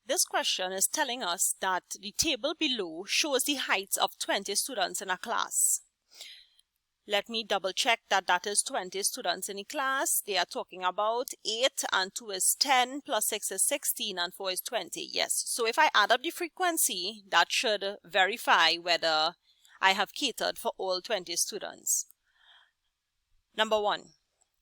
This question is telling us that the table below shows the heights of 20 students in a class. Let me double check that that is 20 students in a class. They are talking about 8 and 2 is 10 plus 6 is 16 and 4 is 20. Yes, so if I add up the frequency, that should verify whether I have catered for all 20 students. Number 1.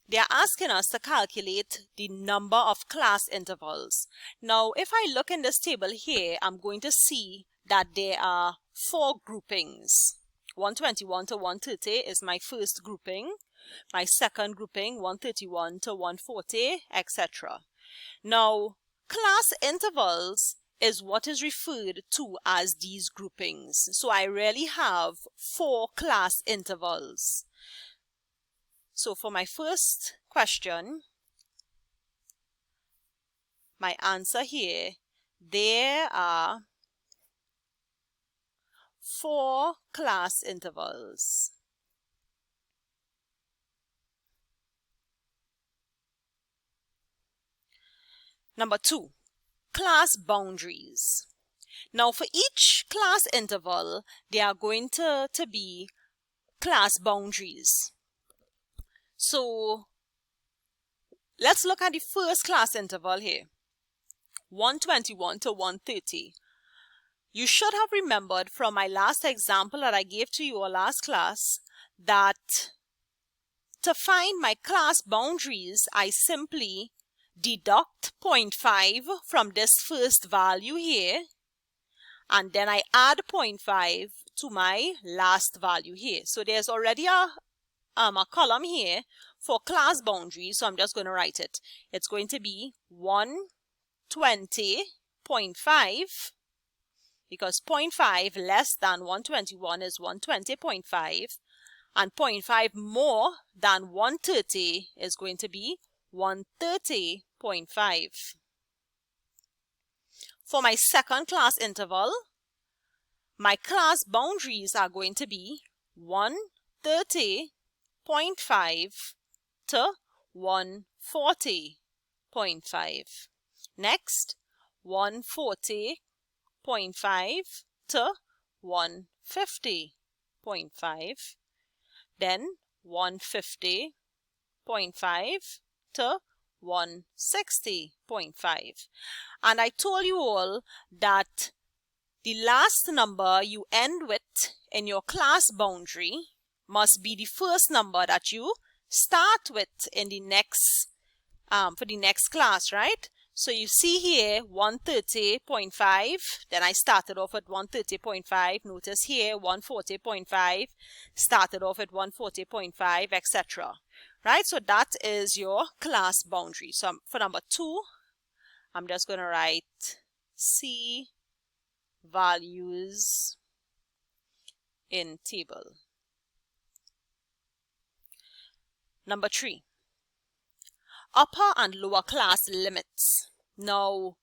They are asking us to calculate the number of class intervals. Now, if I look in this table here, I'm going to see that there are 4 groupings. 121 to 130 is my first grouping. My second grouping, 131 to 140, etc. Now, class intervals is what is referred to as these groupings. So I really have 4 class intervals. So for my first question, my answer here, there are 4 class intervals. Number 2, class boundaries. Now for each class interval, there are going to be class boundaries. So let's look at the first class interval here, 121 to 130. You should have remembered from my last example that I gave to you last class that to find my class boundaries, I simply deduct 0.5 from this first value here, and then I add 0.5 to my last value here. So there's already a column here for class boundaries, so I'm just going to write it. It's going to be 120.5, because 0.5 less than 121 is 120.5, and 0.5 more than 130 is going to be 130.5. For my second class interval, my class boundaries are going to be 130.5 to 140.5. Next, 140.5 to 150.5. Then 150.5 to 160.5. And I told you all that the last number you end with in your class boundary must be the first number that you start with in the next for the next class, right? So you see here 130.5, then I started off at 130.5. Notice here 140.5, started off at 140.5, etc. Right? So that is your class boundary. So for number 2, I'm just going to write C values in table. Number 3, upper and lower class limits. Now,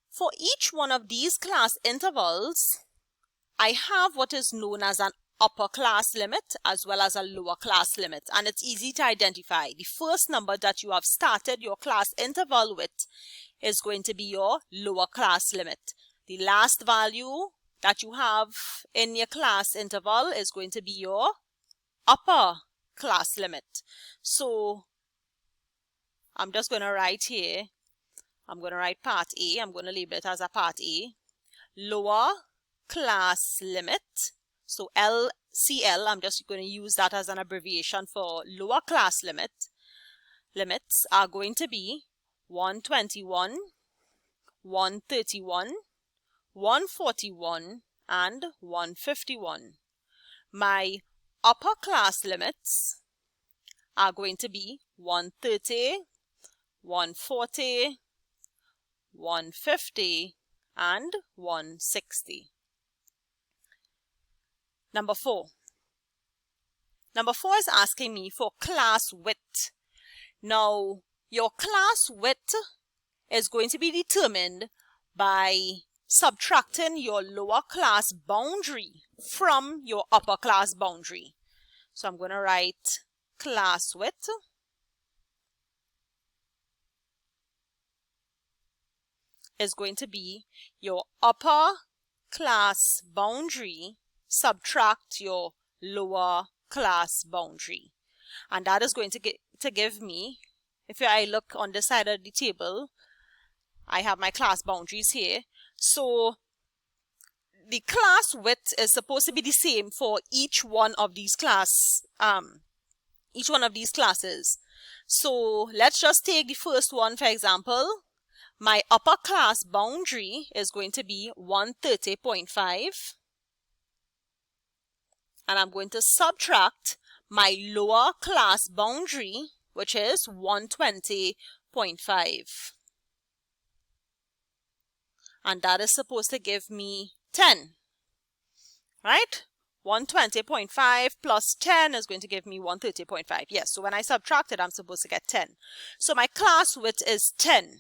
for each one of these class intervals, I have what is known as an upper class limit as well as a lower class limit, and it's easy to identify. The first number that you have started your class interval with is going to be your lower class limit. The last value that you have in your class interval is going to be your upper class limit. So I'm just going to write here, I'm going to write part A, I'm going to label it as a part A, lower class limit. So LCL, I'm just going to use that as an abbreviation for lower class limit. Limits are going to be 121, 131, 141, and 151. My upper class limits are going to be 130, 140, 150, and 160. Number 4. Number 4 is asking me for class width. Now, your class width is going to be determined by subtracting your lower class boundary from your upper class boundary. So I'm going to write class width is going to be your upper class boundary subtract your lower class boundary. And that is going to give me, if I look on the side of the table, I have my class boundaries here. So the class width is supposed to be the same for each one of these classes. So let's just take the first one, for example. My upper class boundary is going to be 130.5. And I'm going to subtract my lower class boundary, which is 120.5. And that is supposed to give me 10, right? 120.5 plus 10 is going to give me 130.5. Yes, so when I subtract it, I'm supposed to get 10. So my class width is 10.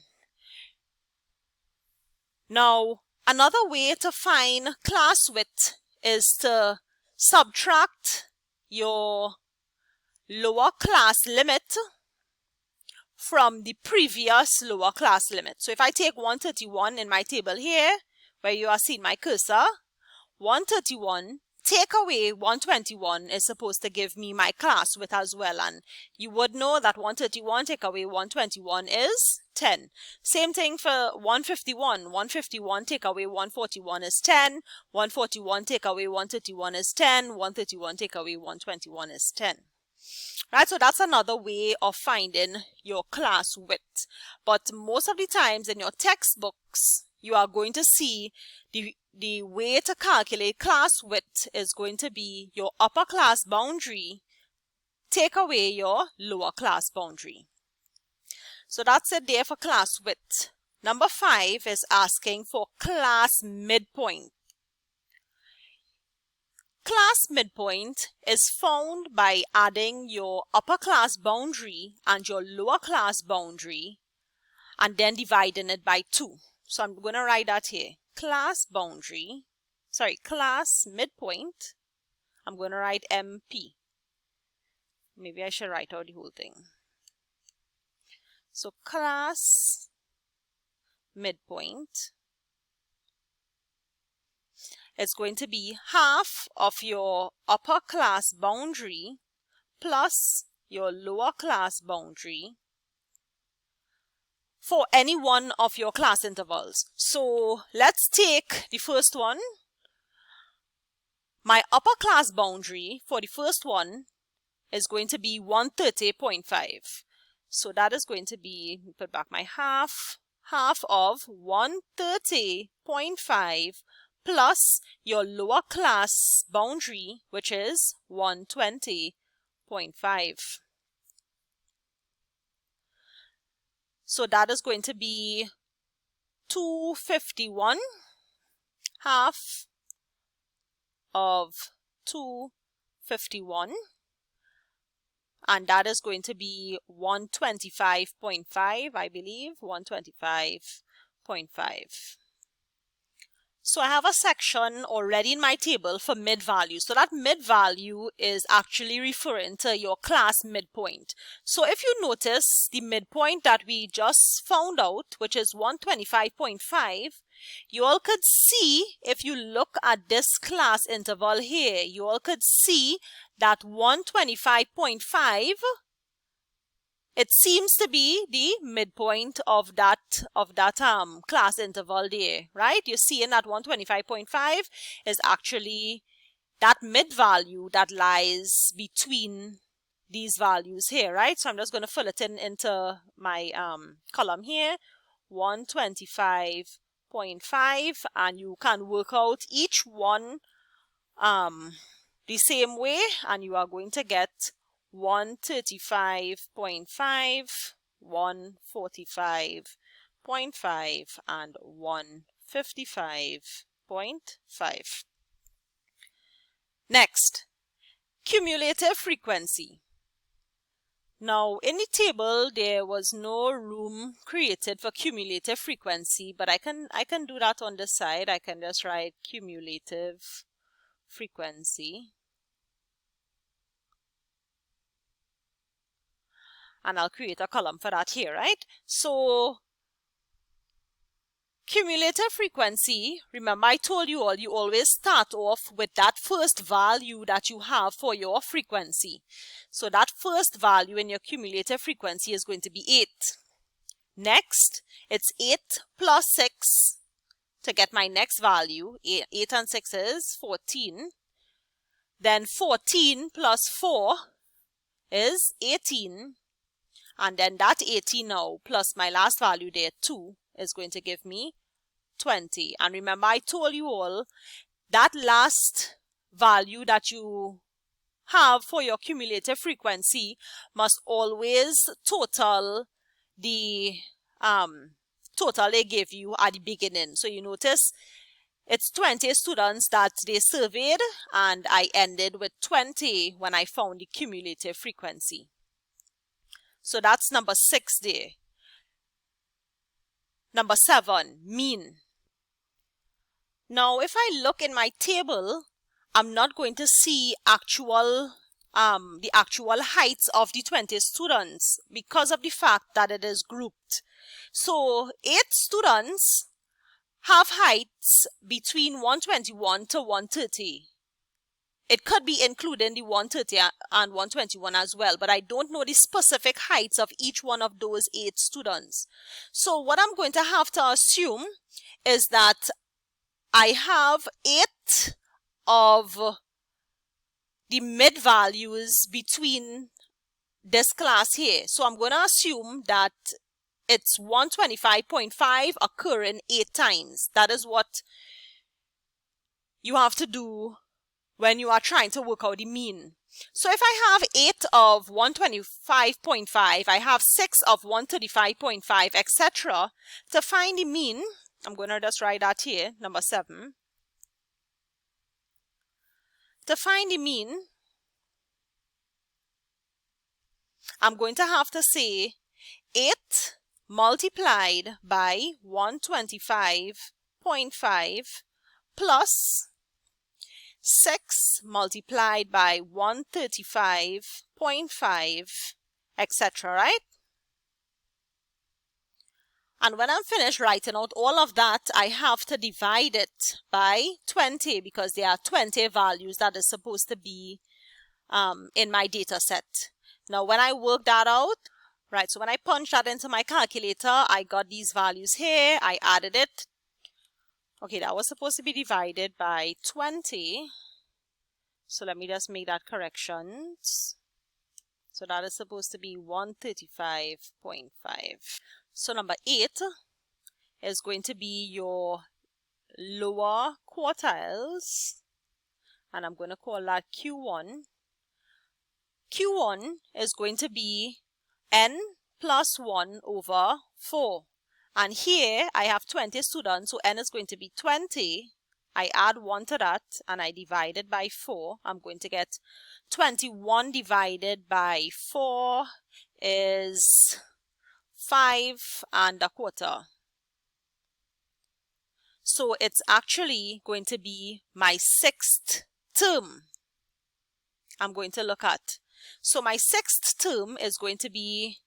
Now, another way to find class width is to subtract your lower class limit from the previous lower class limit. So if I take 131 in my table here, where you are seeing my cursor, 131 take away 121 is supposed to give me my class width as well. And you would know that 131 take away 121 is 10. Same thing for 151. 151 take away 141 is 10. 141 take away 131 is 10. 131 take away 121 is 10. Right, so that's another way of finding your class width. But most of the times in your textbooks, you are going to see the way to calculate class width is going to be your upper class boundary, take away your lower class boundary. So that's it there for class width. Number 5 is asking for class midpoint. Class midpoint is found by adding your upper class boundary and your lower class boundary and then dividing it by 2. So I'm going to write that here. Class midpoint. I'm going to write MP. Maybe I should write out the whole thing. So class midpoint is going to be half of your upper class boundary plus your lower claf boundary for any one of your class intervals. So let's take the first one. My upper class boundary for the first one is going to be 130.5. So that is going to be, put back my half of 130.5 plus your lower class boundary, which is 120.5. So that is going to be 251, half of 251, and that is going to be 125.5, I believe, 125.5. So I have a section already in my table for mid value. So that mid value is actually referring to your class midpoint. So if you notice the midpoint that we just found out, which is 125.5, you all could see, if you look at this class interval here, you all could see that 125.5, it seems to be the midpoint of that class interval there, right? You're seeing that 125.5 is actually that mid value that lies between these values here, right? So I'm just going to fill it into my column here, 125.5, and you can work out each one the same way, and you are going to get 135.5, 145.5, and 155.5. Next, cumulative frequency. Now, in the table, there was no room created for cumulative frequency, but I can do that on the side. I can just write cumulative frequency. And I'll create a column for that here, right? So Cumulative frequency, remember I told you all, you always start off with that first value that you have for your frequency. So that first value in your cumulative frequency is going to be 8. Next, it's 8 plus 6 to get my next value. 8 and 6 is 14. Then 14 plus 4 is 18. And then that 18 now plus my last value there, 2, is going to give me 20. And remember I told you all that last value that you have for your cumulative frequency must always total the total they give you at the beginning. So you notice it's 20 students that they surveyed, and I ended with 20 when I found the cumulative frequency. So that's number 6 there. Number 7, mean. Now, if I look in my table, I'm not going to see the actual heights of the 20 students because of the fact that it is grouped. So 8 students have heights between 121 to 130. It could be including the 130 and 121 as well, but I don't know the specific heights of each one of those 8 students. So what I'm going to have to assume is that I have 8 of the mid values between this class here. So I'm going to assume that it's 125.5 occurring 8 times. That is what you have to do when you are trying to work out the mean. So if I have 8 of 125.5, I have 6 of 135.5, etc. To find the mean, I'm going to just write that here, number 7. To find the mean, I'm going to have to say 8 multiplied by 125.5 plus 6 multiplied by 135.5, etc., right? And when I'm finished writing out all of that, I have to divide it by 20 because there are 20 values that is supposed to be in my data set. Now, when I work that out, right, so when I punch that into my calculator, I got these values here. I added it. Okay, that was supposed to be divided by 20. So let me just make that correction. So that is supposed to be 135.5. So number 8 is going to be your lower quartiles, and I'm going to call that Q1. Q1 is going to be n plus 1 over 4. And here I have 20 students, so n is going to be 20. I add 1 to that and I divide it by 4. I'm going to get 21 divided by 4 is 5 1/4. So it's actually going to be my 6th term I'm going to look at. So my 6th term is going to be,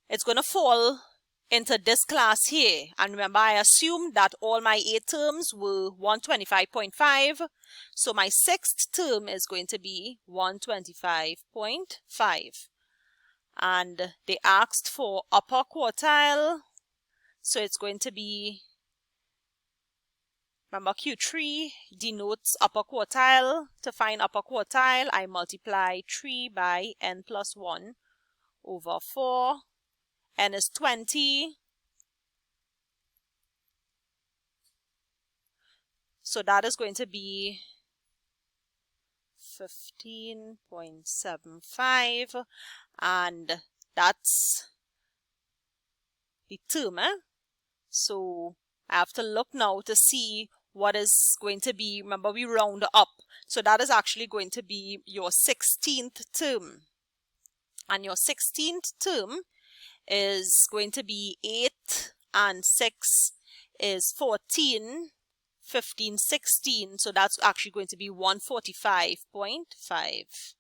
it's going to fall into this class here. And remember, I assumed that all my 8 terms were 125.5. So my 6th term is going to be 125.5. And they asked for upper quartile. So it's going to be, remember Q3 denotes upper quartile. To find upper quartile, I multiply 3 by n plus 1 over 4. N is 20. So that is going to be 15.75, and that's the term. So I have to look now to see what is going to be. Remember, we round up. So that is actually going to be your 16th term. And your 16th term is going to be 8 and 6 is 14, 15, 16. So that's actually going to be 145.5.